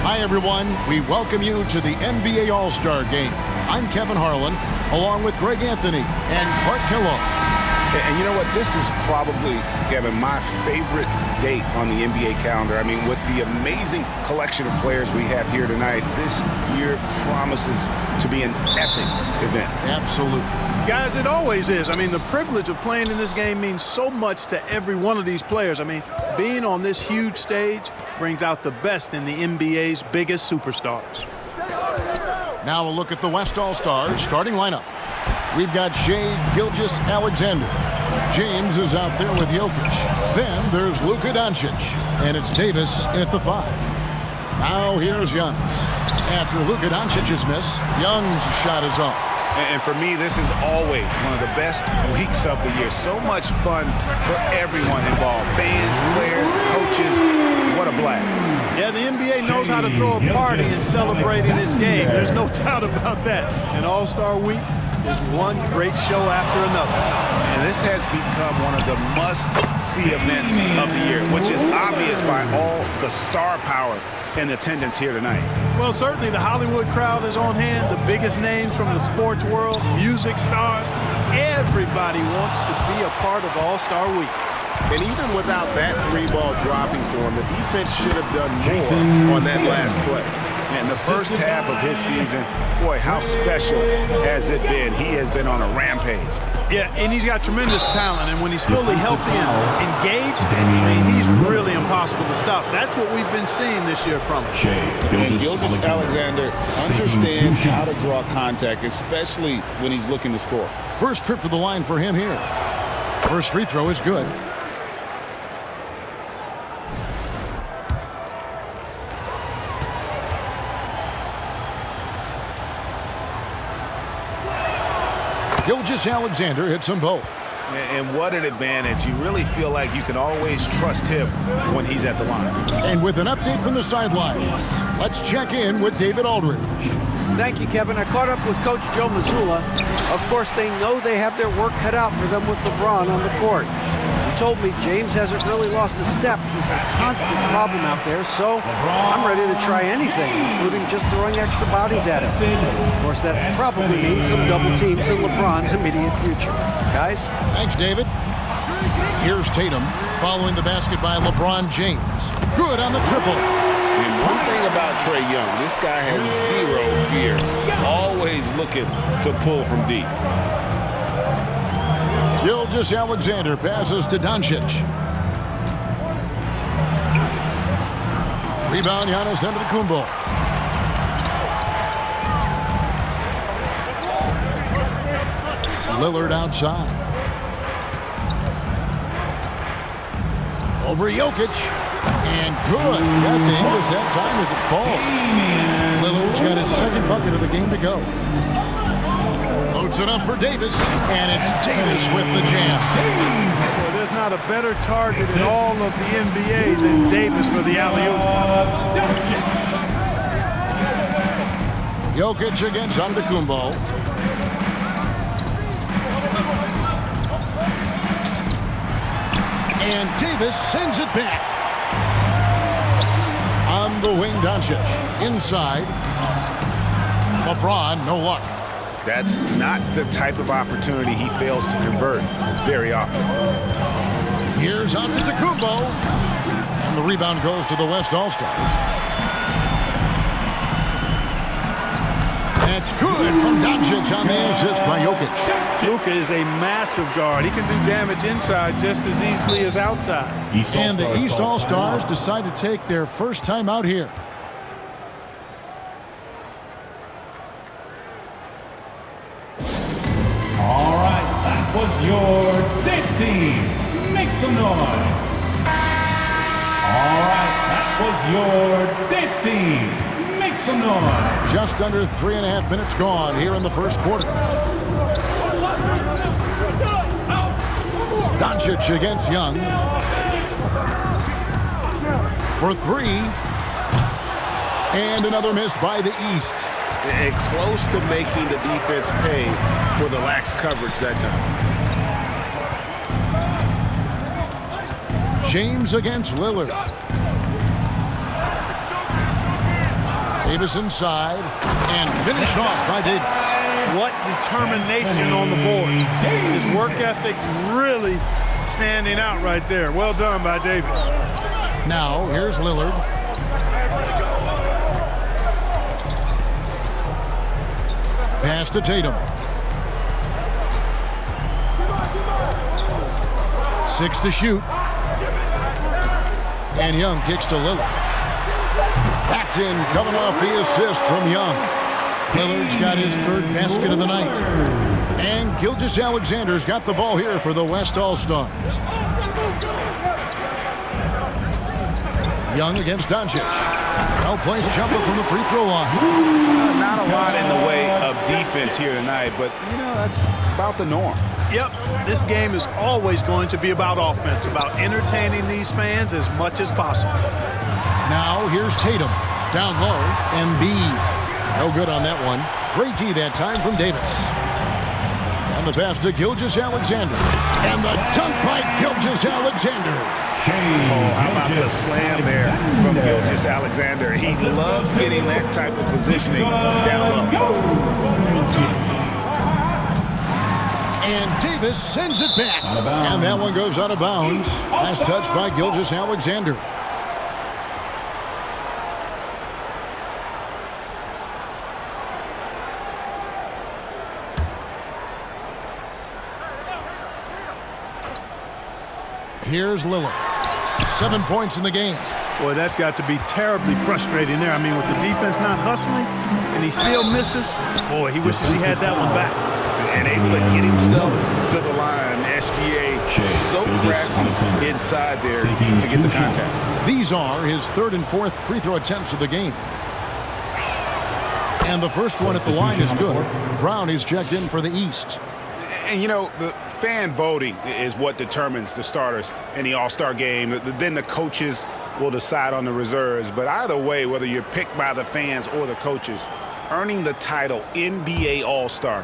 Hi, everyone. We welcome you to the NBA All-Star Game. I'm Kevin Harlan, along with Greg Anthony and Clark Kellogg. And you know what? This is probably, Kevin, my favorite date on the NBA calendar. I mean, with the amazing collection of players we have here tonight, this year promises to be an epic event. Absolutely. Guys, it always is. I mean, the privilege of playing in this game means so much to every one of these players. I mean, being on this huge stage brings out the best in the NBA's biggest superstars. Now a look at the West All-Stars starting lineup. We've got Shai Gilgeous-Alexander. James is out there with Jokic. Then there's Luka Doncic. And it's Davis at the 5. Now here's Giannis. After Luka Doncic's miss, Young's shot is off. And for me, this is always one of the best weeks of the year. So much fun for everyone involved. Fans, players, coaches. What a blast. Yeah, the NBA knows how to throw a party and celebrate in its game. There's no doubt about that. An All-Star Week is one great show after another. And this has become one of the must-see events of the year, which is obvious by all the star power in attendance here tonight. Well, certainly the Hollywood crowd is on hand, the biggest names from the sports world, music stars. Everybody wants to be a part of All-Star Week. And even without that 3-ball dropping for him, the defense should have done more on that last play. And the first half of his season, boy, how special has it been? He has been on a rampage. Yeah, and he's got tremendous talent, and when he's fully healthy and engaged, I mean, he's really impossible to stop. That's what we've been seeing this year from him. And Gilgeous-Alexander understands how to draw contact, especially when he's looking to score. First trip to the line for him here. First free throw is good. Gilgeous-Alexander hits them both. And what an advantage. You really feel like you can always trust him when he's at the line. And with an update from the sidelines, let's check in with David Aldridge. Thank you, Kevin. I caught up with Coach Joe Mazzulla. Of course, they know they have their work cut out for them with LeBron on the court. He told me James hasn't really lost a step. He's a constant problem out there, so I'm ready to try anything, including just throwing extra bodies at him. Of course, that probably means some double teams in LeBron's immediate future. Guys? Thanks, David. Here's Tatum following the basket by LeBron James. Good on the triple. And one thing about Trae Young, this guy has zero fear. Always looking to pull from deep. Gilgeous-Alexander passes to Doncic. Rebound, Giannis Antetokounmpo. Lillard outside. Over Jokic. And good. Got the English that time as it falls. Lillard's got his second bucket of the game to go. Loads it up for Davis. And it's Davis with the jam. Well, there's not a better target in all of the NBA than Davis for the alley-oop. Jokic against Antetokounmpo. And Davis sends it back. On the wing, Doncic. Inside. LeBron, no luck. That's not the type of opportunity he fails to convert very often. Here's Antetokounmpo. And the rebound goes to the West All-Stars. That's good from Doncic on the assist by Jokic. Luka is a massive guard. He can do damage inside just as easily as outside. And the East All-Stars decide to take their first time out here. All right, that was your dance team. Make some noise. All right, that was your dance team. Make some noise. Just under 3.5 minutes gone here in the first quarter. Doncic against Young. For 3. And another miss by the East. And close to making the defense pay for the lax coverage that time. James against Lillard. Davis inside, and finished off by Davis. What determination on the boards. His work ethic really standing out right there. Well done by Davis. Now, here's Lillard. Pass to Tatum. 6 to shoot. And Young kicks to Lillard. That's in, coming off the assist from Young. Lillard's got his third basket of the night. And Gilgeous-Alexander's got the ball here for the West All-Stars. Young against Doncic. Well-placed jumper from the free throw line. Not a lot in the way of defense here tonight, but, you know, that's about the norm. Yep, this game is always going to be about offense, about entertaining these fans as much as possible. Now, here's Tatum. Down low, Embiid. No good on that one. Great D that time from Davis. And the pass to Gilgeous-Alexander. And the dunk by Gilgeous-Alexander. Oh, how about the slam there from Gilgeous-Alexander? He loves getting that type of positioning down low. And Davis sends it back. And that one goes out of bounds. Last touch by Gilgeous-Alexander. Here's Lillard. 7 points in the game. Boy, that's got to be terribly frustrating there. I mean, with the defense not hustling and he still misses, boy, he wishes he had that one back. And able to get himself to the line. SGA so crafty inside there to get the contact. These are his third and fourth free throw attempts of the game. And the first one at the line is good. Brown is checked in for the East. And, you know, the fan voting is what determines the starters in the All-Star game. Then the coaches will decide on the reserves. But either way, whether you're picked by the fans or the coaches, earning the title NBA All-Star,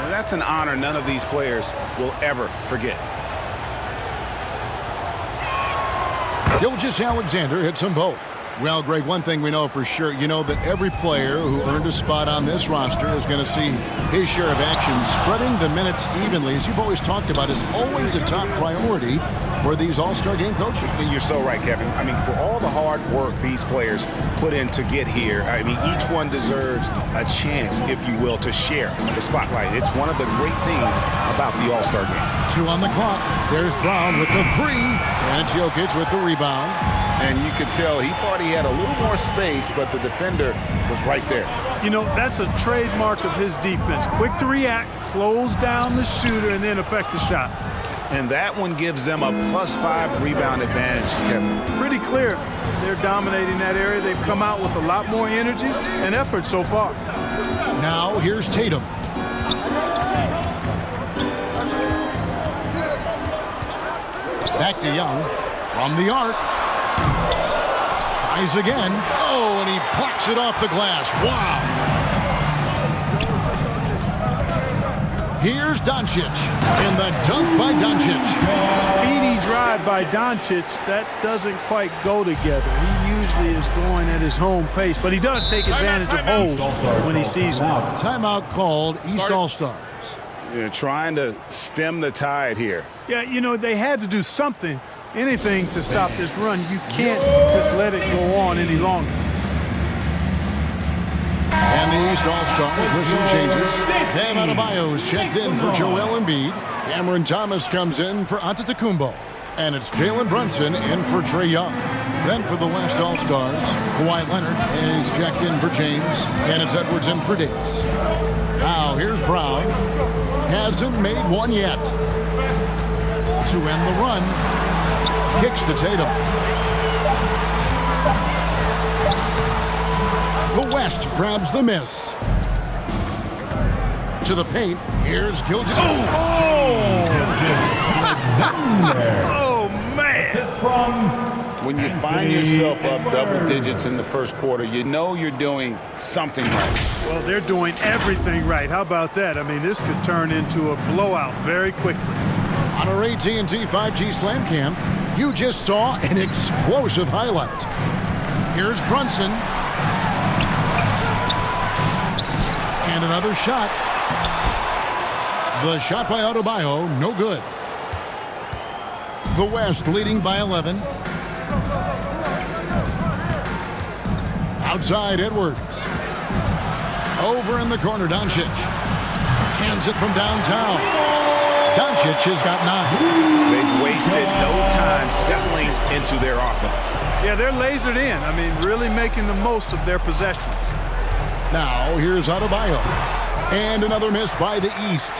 that's an honor none of these players will ever forget. Gilgeous-Alexander hits them both. Well, Greg, one thing we know for sure, you know that every player who earned a spot on this roster is going to see his share of action. Spreading the minutes evenly, as you've always talked about, is always a top priority for these All-Star game coaches. And you're so right, Kevin. I mean, for all the hard work these players put in to get here, I mean, each one deserves a chance, if you will, to share the spotlight. It's one of the great things about the All-Star game. 2 on the clock. There's Brown with the 3, and it's Jokic with the rebound. And you could tell he thought he had a little more space, but the defender was right there. You know, that's a trademark of his defense. Quick to react, close down the shooter, and then affect the shot. And that one gives them a +5 rebound advantage, Kevin. Pretty clear they're dominating that area. They've come out with a lot more energy and effort so far. Now here's Tatum. Back to Young from the arc. Tries again. Oh, and he blocks it off the glass. Wow. Here's Doncic. And the dunk by Doncic. Speedy drive by Doncic. That doesn't quite go together. He usually is going at his home pace, but he does take advantage of holes when he sees them. Timeout called. East All-Stars. You're trying to stem the tide here. Yeah, you know, they had to do something, anything to stop this run. You can't just let it go on any longer. And the East All-Stars with some changes. Bam Adebayo's checked in for Joel Embiid. Cameron Thomas comes in for Antetokounmpo. And it's Jalen Brunson in for Trae Young. Then for the West All-Stars, Kawhi Leonard is checked in for James. And it's Edwards in for Davis. Now here's Brown. Hasn't made one yet. To end the run, kicks to Tatum. The West grabs the miss. To the paint, here's Gilgeous. Oh, man! When you find yourself up double digits in the first quarter, you know you're doing something right. Well, they're doing everything right. How about that? I mean, this could turn into a blowout very quickly. On our AT&T 5G Slam Cam, you just saw an explosive highlight. Here's Brunson. And another shot. The shot by Adebayo, no good. The West leading by 11. Outside Edwards. Over in the corner, Doncic. Cans it from downtown. Doncic has got 9. They've wasted no time settling into their offense. Yeah, they're lasered in. I mean, really making the most of their possessions. Now, here's Adebayo. And another miss by the East.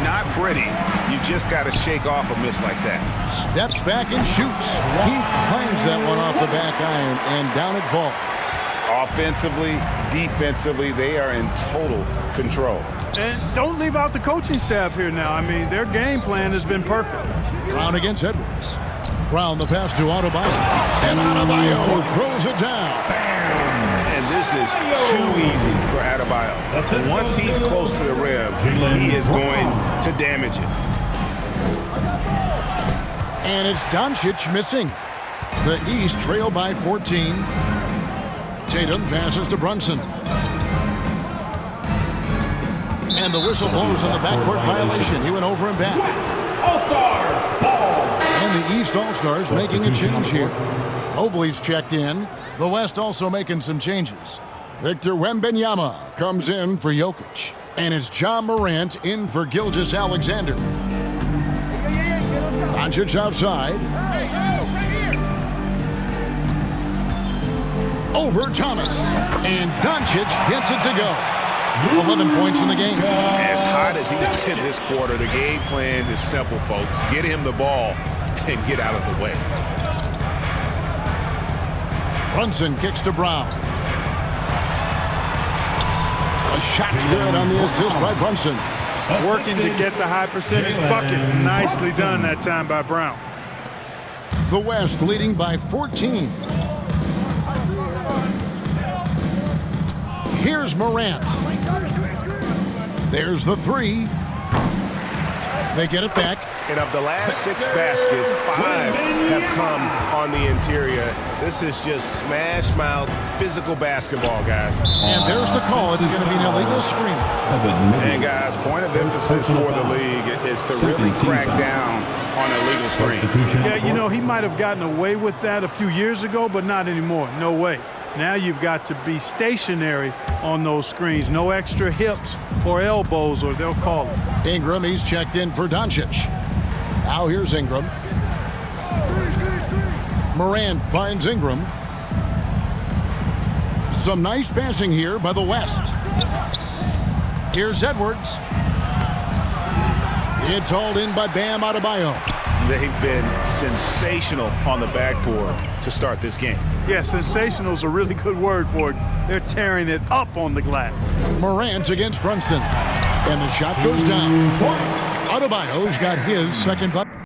Not pretty. You just got to shake off a miss like that. Steps back and shoots. He claims that one off the back iron, and down it falls. Offensively, defensively, they are in total control. And don't leave out the coaching staff here now. I mean, their game plan has been perfect. Brown against Edwards. Brown the pass to Adebayo. And Adebayo throws it down. And this is too easy for Adebayo. Once he's close to the rim, he is going to damage it. And it's Doncic missing. The East trail by 14. Tatum passes to Brunson. And the whistle blows on the backcourt violation. He went over and back. All-Stars ball. And the East All-Stars making a change here. Mobley's checked in. The West also making some changes. Victor Wembanyama comes in for Jokic. And it's John Morant in for Gilgeous-Alexander. Doncic outside. Over Thomas. And Doncic gets it to go. 11 points in the game. As hot as he's been this quarter, the game plan is simple, folks. Get him the ball and get out of the way. Brunson kicks to Brown. A shot's good on the assist by Brunson. Working to get the high percentage bucket. Nicely done that time by Brown. The West leading by 14. Here's Morant. There's the 3. They get it back. And of the last 6 baskets, 5 have come on the interior. This is just smash mouth physical basketball, guys. And there's the call. It's going to be an illegal screen. And guys, point of emphasis for the league is to really crack down on illegal screens. Yeah, you know, he might have gotten away with that a few years ago, but not anymore. No way. Now you've got to be stationary on those screens. No extra hips or elbows, or they'll call it. Ingram, he's checked in for Doncic. Now here's Ingram. Morant finds Ingram. Some nice passing here by the West. Here's Edwards. It's hauled in by Bam Adebayo. They've been sensational on the backboard to start this game. Yeah, sensational is a really good word for it. They're tearing it up on the glass. Morant against Brunson. And the shot goes down. Adebayo's got his second bucket.